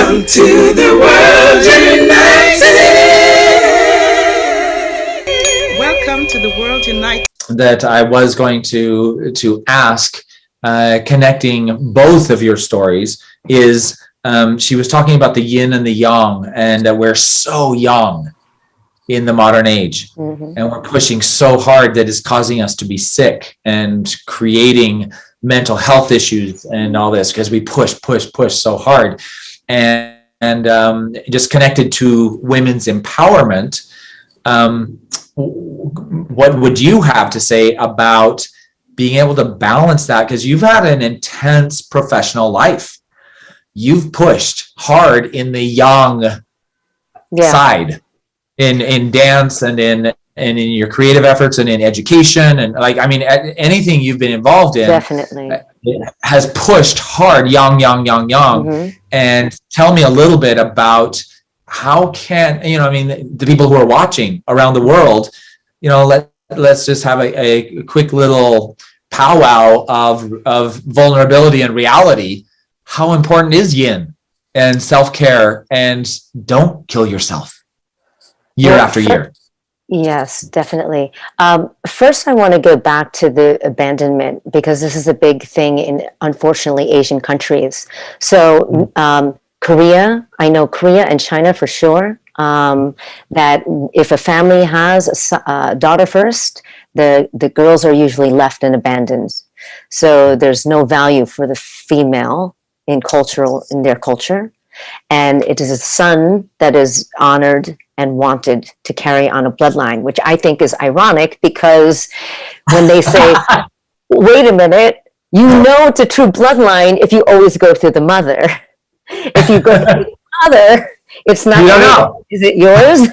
Welcome to the world united. Welcome to the world united. That I was going to ask, connecting both of your stories, is she was talking about the yin and the yang, and that we're so young in the modern age, and we're pushing so hard that it's causing us to be sick and creating mental health issues and all this because we push so hard. And just connected to women's empowerment, what would you have to say about being able to balance that? Because you've had an intense professional life. You've pushed hard in the yang side, in dance and in your creative efforts and in education, and anything you've been involved in definitely has pushed hard yang. And tell me a little bit about how can the people who are watching around the world, let's just have a quick little powwow of vulnerability and reality. How important is yin and self-care, and don't kill yourself year after year? Yes, definitely. First, I want to go back to the abandonment, because this is a big thing in, unfortunately, Asian countries. So Korea, I know Korea and China for sure, that if a family has a daughter first, the girls are usually left and abandoned. So there's no value for the female in their culture. And it is a son that is honored and wanted to carry on a bloodline, which I think is ironic, because when they say, wait a minute, it's a true bloodline if you always go through the mother. If you go through the mother, it's not. Is it yours?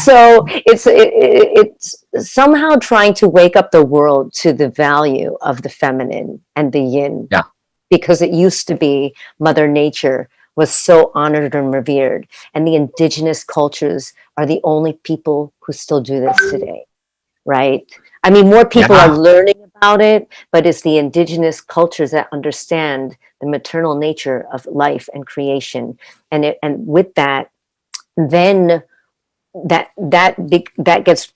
So it's somehow trying to wake up the world to the value of the feminine and the yin. Yeah. Because it used to be Mother Nature was so honored and revered. And the indigenous cultures are the only people who still do this today, right? I mean, more people are learning about it, but it's the indigenous cultures that understand the maternal nature of life and creation. And with that, then that gets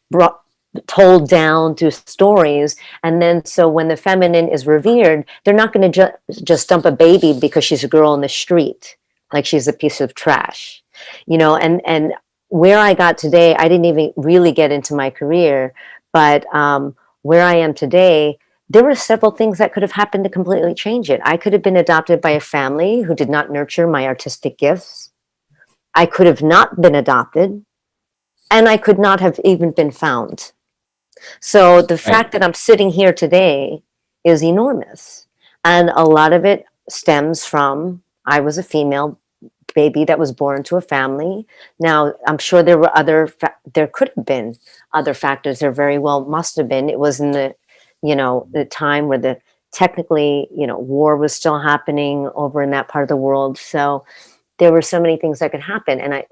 told down to stories. And then so when the feminine is revered, they're not going to just dump a baby because she's a girl in the street, like she's a piece of trash, and where I got today, I didn't even really get into my career, but where I am today, there were several things that could have happened to completely change it. I could have been adopted by a family who did not nurture my artistic gifts. I could have not been adopted, and I could not have even been found. So the fact that I'm sitting here today is enormous. And a lot of it stems from, I was a female baby that was born to a family. Now, I'm sure there were there could have been other factors. There very well must have been. It was in the time where technically, war was still happening over in that part of the world. So there were so many things that could happen. And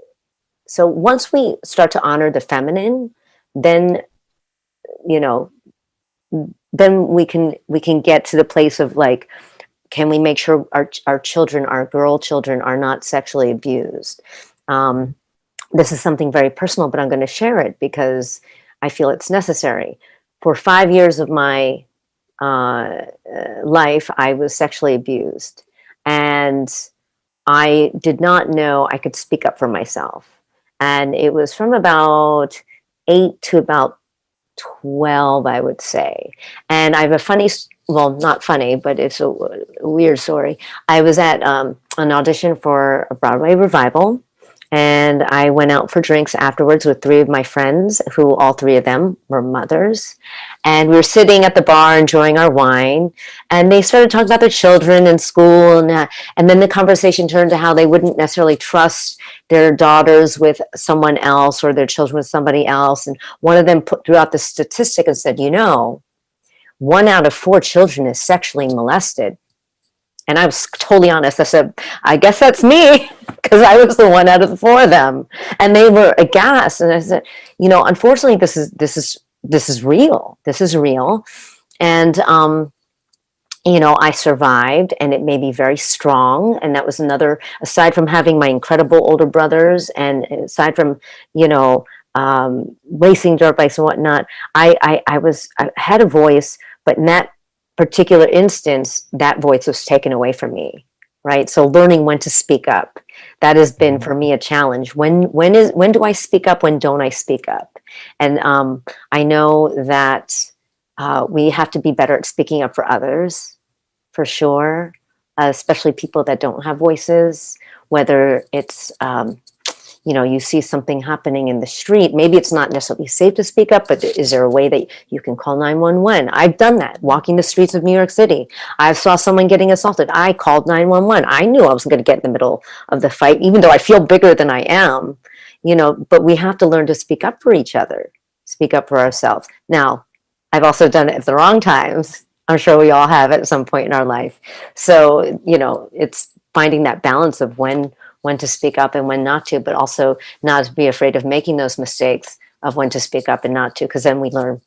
so once we start to honor the feminine, then then we can get to the place of like, can we make sure our children, our girl children, are not sexually abused? This is something very personal, but I'm going to share it because I feel it's necessary. For 5 years of my life, I was sexually abused, and I did not know I could speak up for myself. And it was from about 8 to about 12, I would say. And I have a funny, well, not funny, but it's a weird story. I was at an audition for a Broadway revival, and I went out for drinks afterwards with 3 of my friends, who all 3 of them were mothers. And we were sitting at the bar enjoying our wine, and they started talking about their children in school. And then the conversation turned to how they wouldn't necessarily trust their daughters with someone else or their children with somebody else. And one of them threw out the statistic and said, 1 out of 4 children is sexually molested. And I was totally honest. I said, I guess that's me, because I was the 1 out of the 4 of them. And they were aghast. And I said, unfortunately, this is real. This is real. And, I survived, and it made me very strong. And that was another, aside from having my incredible older brothers, and aside from, racing dirt bikes and whatnot, I had a voice, but in that particular instance, that voice was taken away from me. Right. So learning when to speak up, that has been for me a challenge. When do I speak up? When don't I speak up? And I know that we have to be better at speaking up for others, for sure, especially people that don't have voices, whether it's, you see something happening in the street. Maybe it's not necessarily safe to speak up, but is there a way that you can call 911? I've done that, walking the streets of New York City. I saw someone getting assaulted. I called 911. I knew I wasn't going to get in the middle of the fight, even though I feel bigger than I am, but we have to learn to speak up for each other, speak up for ourselves. Now, I've also done it at the wrong times. I'm sure we all have at some point in our life. So, it's finding that balance of when to speak up and when not to, but also not to be afraid of making those mistakes of when to speak up and not to, because then we learn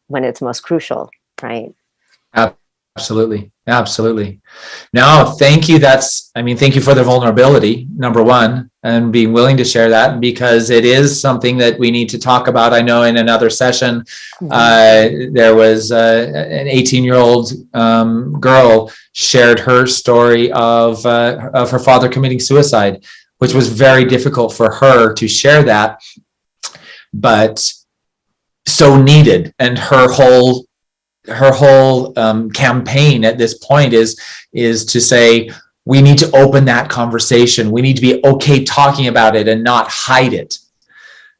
when it's most crucial, right? Absolutely. Absolutely. No, thank you. Thank you for the vulnerability, number one, and being willing to share that, because it is something that we need to talk about. I know in another session, there was an 18-year-old girl shared her story of her father committing suicide, which was very difficult for her to share that, but so needed. And her whole campaign at this point is to say, we need to open that conversation. We need to be okay talking about it and not hide it.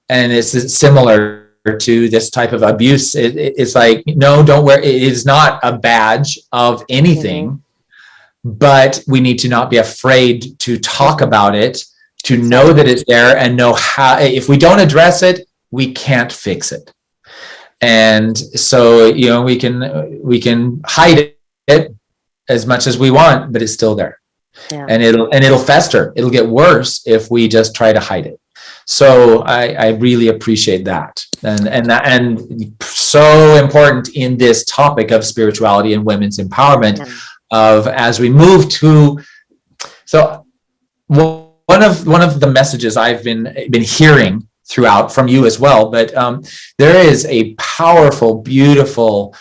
And it's similar to this type of abuse. It's like, no, don't wear it. It is not a badge of anything, but we need to not be afraid to talk about it, to know that it's there, and know how, if we don't address it, we can't fix it. And so, we can hide it as much as we want, but it's still there. Yeah. And it'll fester. It'll get worse if we just try to hide it. So I really appreciate that. And so important in this topic of spirituality and women's empowerment, as we move to, so one of the messages I've been hearing throughout from you as well, but there is a powerful, beautiful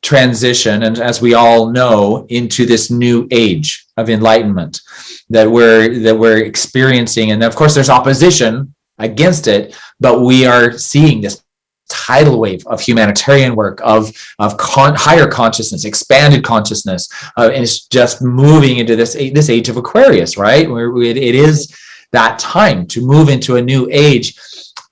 transition, and as we all know, into this new age of enlightenment that we're experiencing. And of course there's opposition against it, but we are seeing this tidal wave of humanitarian work, of higher consciousness, expanded consciousness, and it's just moving into this age of Aquarius, right? Where it is that time to move into a new age.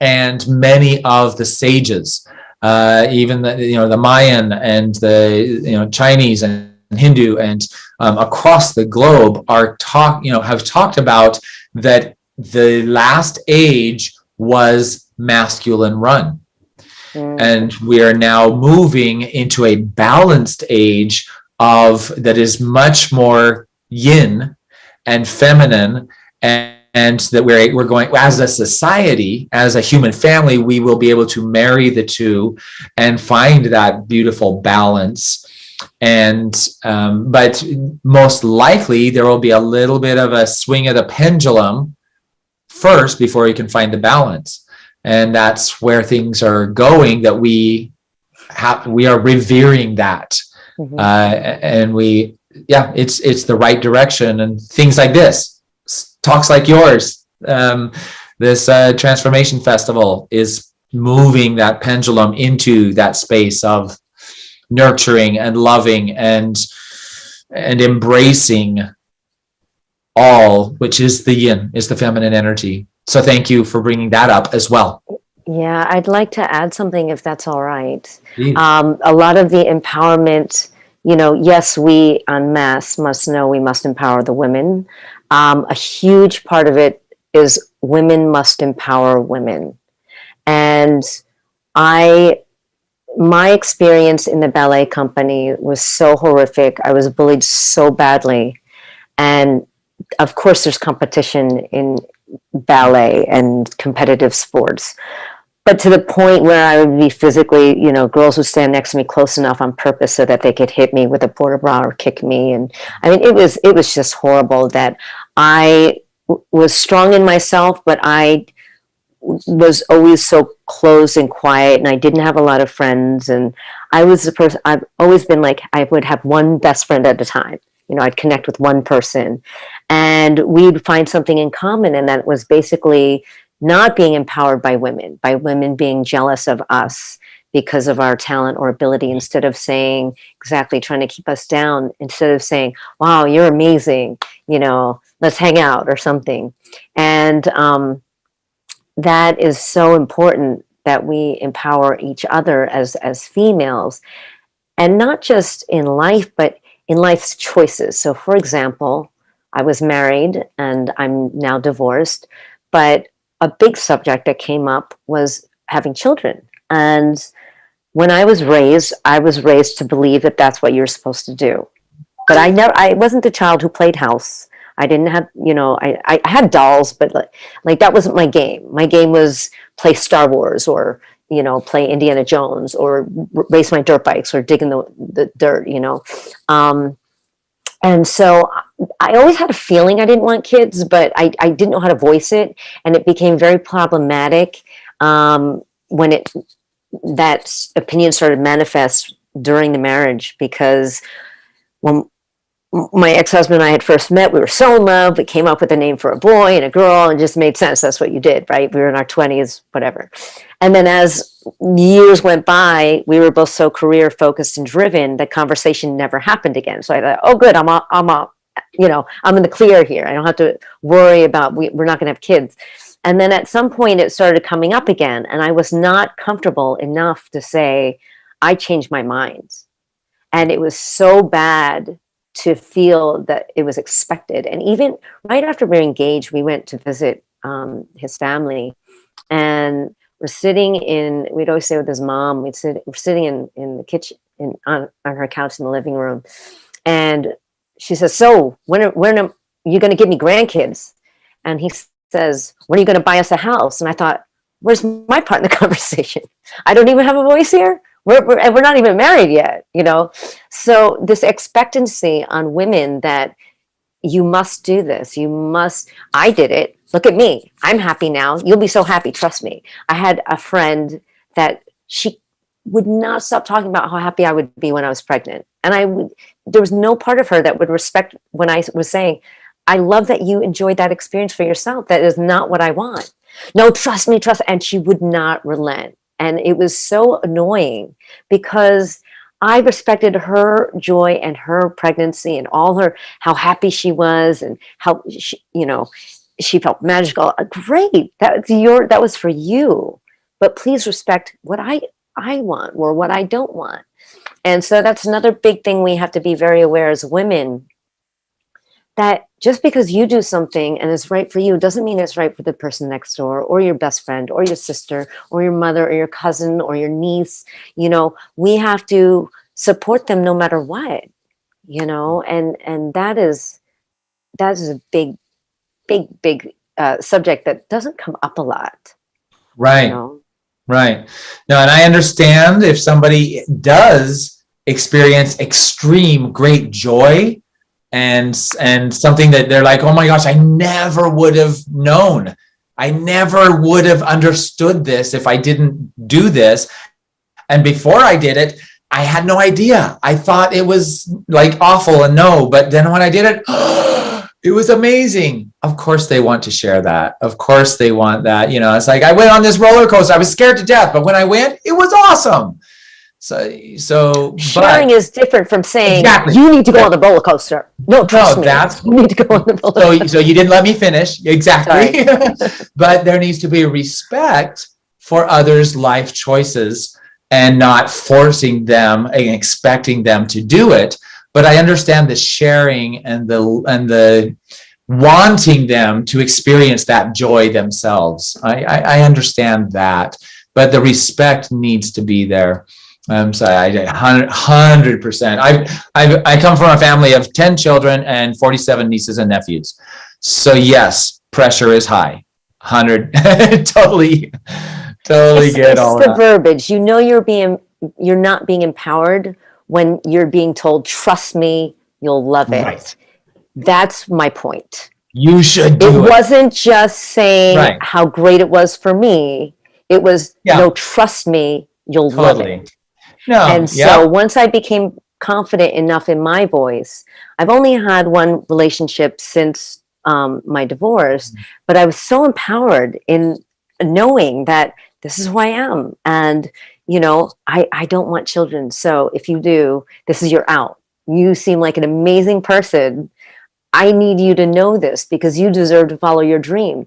And many of the sages, even the Mayan and the Chinese and Hindu and across the globe have talked about that the last age was masculine run. And we are now moving into a balanced age that is much more yin and feminine, and that we're going, as a society, as a human family, we will be able to marry the two and find that beautiful balance. And but most likely there will be a little bit of a swing of the pendulum first before you can find the balance. And that's where things are going, that we are revering that. And it's the right direction. And things like this, talks like yours, this Transformation Festival is moving that pendulum into that space of nurturing and loving and embracing all, which is the yin, is the feminine energy. So thank you for bringing that up as well. Yeah, I'd like to add something, if that's all right. A lot of the empowerment, yes, we en masse must know we must empower the women. A huge part of it is women must empower women. And my experience in the ballet company was so horrific. I was bullied so badly. And of course, there's competition in ballet and competitive sports. but to the point where I would be physically, you know, girls would stand next to me close enough on purpose so that they could hit me with a porta bra or kick me. And I mean, it was just horrible that I was strong in myself, but I was always so closed and quiet, and I didn't have a lot of friends. And I was the person, I've always been like, I would have one best friend at a time. You know, I'd connect with one person and we'd find something in common. And that was basically not being empowered by women being jealous of us because of our talent or ability, instead of saying, exactly, trying to keep us down, instead of saying, wow, you're amazing, you know, let's hang out or something. And that is so important, that we empower each other as females, and not just in life, but in life's choices. So for example, I was married and I'm now divorced, but a big subject that came up was having children. And when I was raised to believe that that's what you're supposed to do. But I wasn't the child who played house. I didn't have, you know, I had dolls, but like that wasn't my game. My game was play Star Wars, or, you know, play Indiana Jones, or race my dirt bikes, or dig in the dirt, you know. And so I always had a feeling I didn't want kids, but I didn't know how to voice it. And it became very problematic when that opinion started to manifest during the marriage, because when my ex-husband and I had first met, we were so in love. We came up with a name for a boy and a girl, and it just made sense. That's what you did, right? We were in our 20s, whatever. And then as years went by, we were both so career focused and driven that conversation never happened again. So I thought, oh, good, I'm in the clear here. I don't have to worry about, we're not going to have kids. And then at some point it started coming up again, and I was not comfortable enough to say, I changed my mind. And it was so bad to feel that it was expected. And even right after we were engaged, we went to visit his family, and we'd always stay with his mom. We're sitting in the kitchen, on her couch in the living room. And she says, so when are you going to give me grandkids? And he says, when are you going to buy us a house? And I thought, where's my part in the conversation? I don't even have a voice here. We're not even married yet, you know? So this expectancy on women that you must do this, I did it. Look at me. I'm happy now. You'll be so happy. Trust me. I had a friend that she would not stop talking about how happy I would be when I was pregnant. And there was no part of her that would respect when I was saying, I love that you enjoyed that experience for yourself. That is not what I want. No, trust me. And she would not relent. And it was so annoying, because I respected her joy and her pregnancy and how happy she was, and how she felt magical. Great. That was for you, but please respect what I want, or what I don't want. And so that's another big thing we have to be very aware as women, that just because you do something and it's right for you doesn't mean it's right for the person next door, or your best friend, or your sister, or your mother, or your cousin, or your niece. You know, we have to support them no matter what, you know, and that is a big subject that doesn't come up a lot. Right. You know? Right. No, and I understand if somebody does experience extreme great joy, and something that they're like, oh my gosh, I never would have known. I never would have understood this if I didn't do this. And before I did it, I had no idea. I thought it was like awful and no, but then when I did it, it was amazing. Of course they want to share that. Of course they want that. You know, it's like, I went on this roller coaster. I was scared to death, but when I went, it was awesome. So sharing is different from saying, exactly, you need to go on the roller coaster. No, trust me. You need to go on the roller coaster. So you didn't let me finish. Exactly. But there needs to be respect for others' life choices, and not forcing them and expecting them to do it. But I understand the sharing and the wanting them to experience that joy themselves. I understand that, but the respect needs to be there. So I 100%. I come from a family of 10 children and 47 nieces and nephews. So yes, pressure is high. 100, totally Totally get It's all the that. verbiage. You know, you're not being empowered when you're being told, trust me, you'll love it. Right. That's my point. You should It do it. wasn't just saying Right. how great it was for me. It was, Yeah. no, trust me, you'll love Totally. it. No. And Yeah. so once I became confident enough in my voice, I've only had one relationship since my divorce, but I was so empowered in knowing that this is who I am. And, you know, I don't want children. So if you do, this is your out. You seem like an amazing person. I need you to know this because you deserve to follow your dream.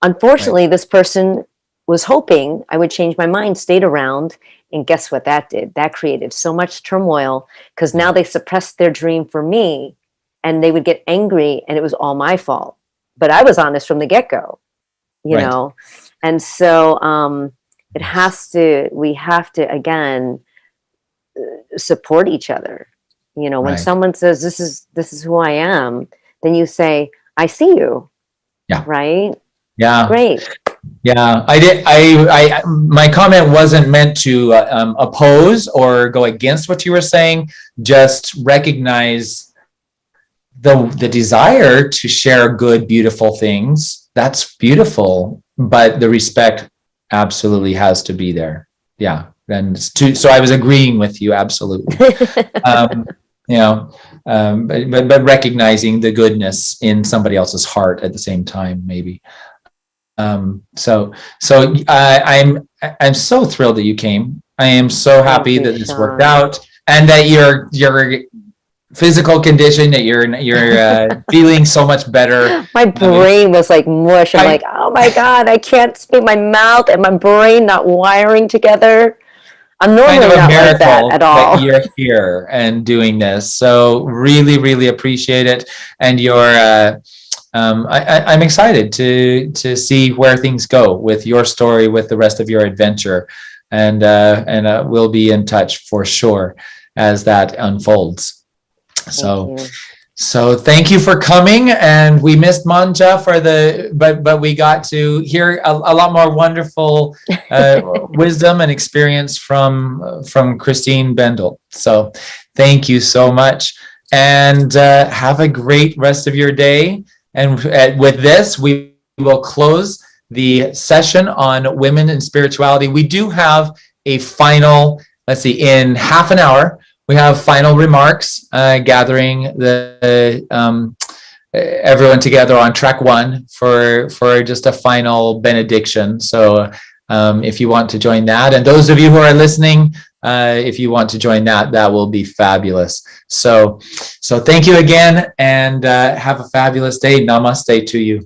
Unfortunately, this person was hoping I would change my mind, stayed around, and guess what that did? That created so much turmoil because now they suppressed their dream for me and they would get angry and it was all my fault. But I was honest from the get-go, you know? And so we have to, again, support each other. You know, when someone says, this is who I am, then you say, I see you. Yeah. Right? Yeah. Great. Yeah, my comment wasn't meant to oppose or go against what you were saying, just recognize the desire to share good, beautiful things. That's beautiful, but the respect absolutely has to be there. Yeah. And so I was agreeing with you. Absolutely. You know, but recognizing the goodness in somebody else's heart at the same time, maybe. I'm so thrilled that you came. I am so happy that this worked out, and that your physical condition, that you're feeling so much better. My brain was like mush. I'm like, oh my God, I can't speak, my mouth and my brain not wiring together. I'm normally kind of not like that at all. That you're here and doing this. So really, really appreciate it. And I'm excited to see where things go with your story, with the rest of your adventure, and we'll be in touch for sure as that unfolds. So thank you for coming, and we missed Manja but we got to hear a lot more wonderful wisdom and experience from Christine Bendel. So thank you so much, and have a great rest of your day. And with this, we will close the session on women and spirituality. We do have a final, in half an hour, we have final remarks, gathering everyone together on track one for just a final benediction. So if you want to join that, and those of you who are listening, if you want to join that will be fabulous. So thank you again, and have a fabulous day. Namaste to you.